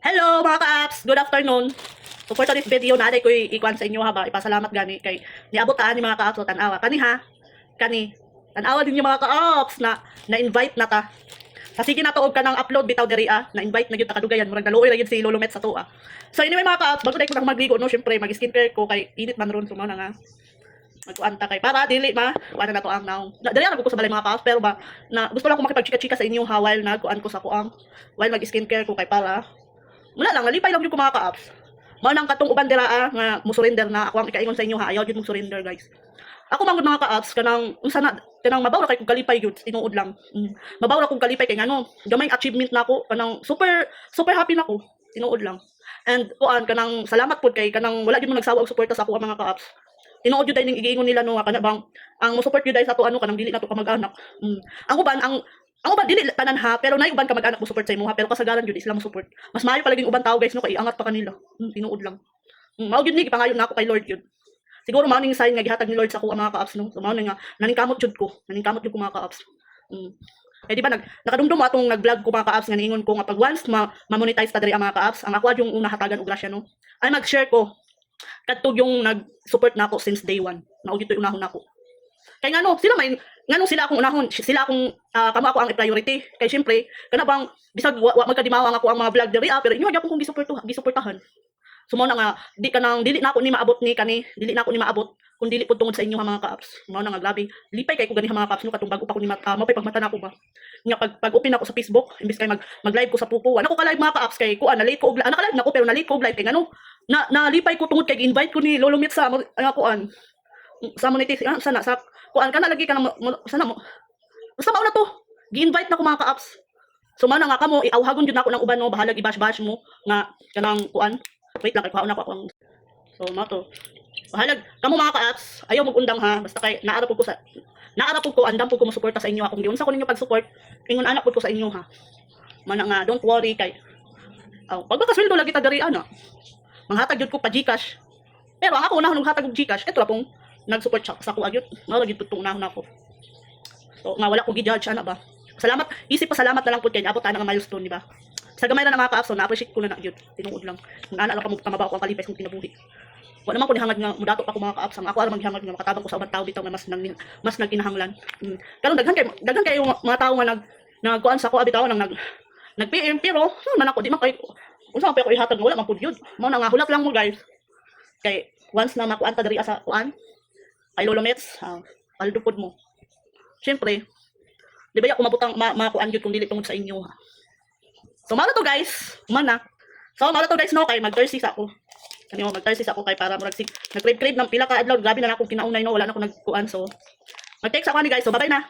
Hello mga ka-apps! Good afternoon! So for today's video, naaday ko ikuan sa inyo ha ba? Ipasalamat gani kay niabutaan ni mga ka-apps o tanawa. Kani ha? Kani. Tanawa din yung mga ka-apps na na-invite na ta. Kasi ginatuog ka ng upload bitaw diri na-invite na gyud ta kadugayan murag naluoy ra gyud si Lolo Met sa tuwa. So anyway mga ka-apps, bago tayo ko nang magligo no, syempre mag-skincare ko kay init man ron sumana nga. Magkuan ta kay para dili ma kuan na to ang naong. Dali ra ko sa balay mga ka-apps pero ba na gusto lang ko makipag-chika-chika sa inyo ha while nagkuan ko sa kuang while mag-skincare ko kay para wala lang, nalipay lang yung mga ka-apps. Mao nang katong uban dira nga mo-surrender na ako ang ikaingon sa inyo ha. Ayaw gyud mong surrender guys. Ako mangod mga ka-apps kanang unsa na kanang mabaw ra kay kog kalipay gyud tinuod lang. Mabaw ra kog kalipay kay ngano, gamay achievement na ako kanang super happy na ako tinuod lang. And kuan kanang salamat pud kay kanang wala gyud mo nagsawa og suporta sa ako mga ka-apps. Tinuod gyud ning igiingon nila no kana bang ang mo support gyud sa ato ano kanang dili nato ka mag-anak. Ang uban ang uban dili tanan ha, pero nay uban ka mag-anak mo support sa imo ha, pero kasagaran gyud sila mo support. Mas maayo palagi uban tao guys no kay iangat pa kanila. Tinuod lang. Mao gyud ni gipangayon na ako kay Lord gyud. Siguro mao ning sign nga gihatag ni Lord sa ako ang mga ka-apps no. So mao nga naningkamot jud ko. Naningkamot jud ko mga ka-apps. Eh di ba nakadumdum atong nag-vlog ko mga ka-apps nga niingon ko nga pag once ma-monetize ta diri ang mga ka-apps, ang ako yung una hatagan og grasya no. Ay mag-share ko kadtog yung nag-support nako since day 1. Mao gyud unahon nako. Kay ngano sila may ngano sila akong unahon, sila akong kamo ako ang priority. Kay syempre kana bang bisag wa magkadimawa nga ako ang mga vlog diri pero inyo gyapon kong gisuportahan. So mao na nga dili na ako ni maabot ni kani, dili na ako ni maabot kun dili pud tungod sa inyo mga ka-apps. Mao na nga grabe. Lipay kay ko gani mga ka-apps no katong bago pa ko ni mapay pagmata na ko ba. Nga pag open ako sa Facebook, imbis kay mag-live ko sa Pupo. Ano ko ka live mga ka-apps kay kuan na late ko og naka-live na ko pero na late ko og live kay ngano na lipay ko tungod kay invite ko ni Lolo Met sa kuan sa monetization sana sa kuan kana lagi ka na sana mo basta mao na to gi-invite na ko mga ka-apps. So man nga kamo iawhagon jud nako ng uban no bahalag i-bash mo nga kanang kuan wait lang kay kuhaon ako ang so mao to bahalag kamo mga ka-apps ayaw mag-undang ha basta kay naara pud ko andam pud ko mo suporta sa inyo akong giunsa ko ninyo pag-support ingon anak pud ko sa inyo ha man nga don't worry kay pag makasweldo lagi ta diri ana manghatag jud ko pa GCash pero ang ako unahon hatag og GCash eto ra pong nag-support sa ko agyot mao lagi pud unahon nako. So nga wala ko gi-judge ana ba. Salamat, isip pa salamat na lang pud kay abot ta nga milestone di ba. Sa gamay na mga ka-apps na appreciate ko na gyud tinuod lang. Kung ana lang ka mabaw ko ang kalipay kong kinabuhi. Wa naman ko ni hangad nga mudato pa ko mga ka-apps ang ako ara maghangad nga makatabang ko sa ubang tao bitaw nga mas nagkinahanglan. Karon daghan kay mga tao nga nagkuan sa ko bitaw nang nag-PM pero man ako di man kay unsa man pa ko ihatag wala man pud gyud. Mao na nga hulat lang mo guys. Kay once na makuan ta diri sa kuan kay Lolo Mets, paldupod mo. Siyempre, di ba ako makuan yun kung dili tungod sa inyo ha. So, mala to guys, umana. So, mala to guys no, kay mag-Thursdays ako. Kanyo, mag-Thursdays ako kay para nag-crave ng pila ka adlaw. Grabe na akong kinaunay no, wala na akong nagkuan. So, mag-text ako ni guys. So, bye-bye na.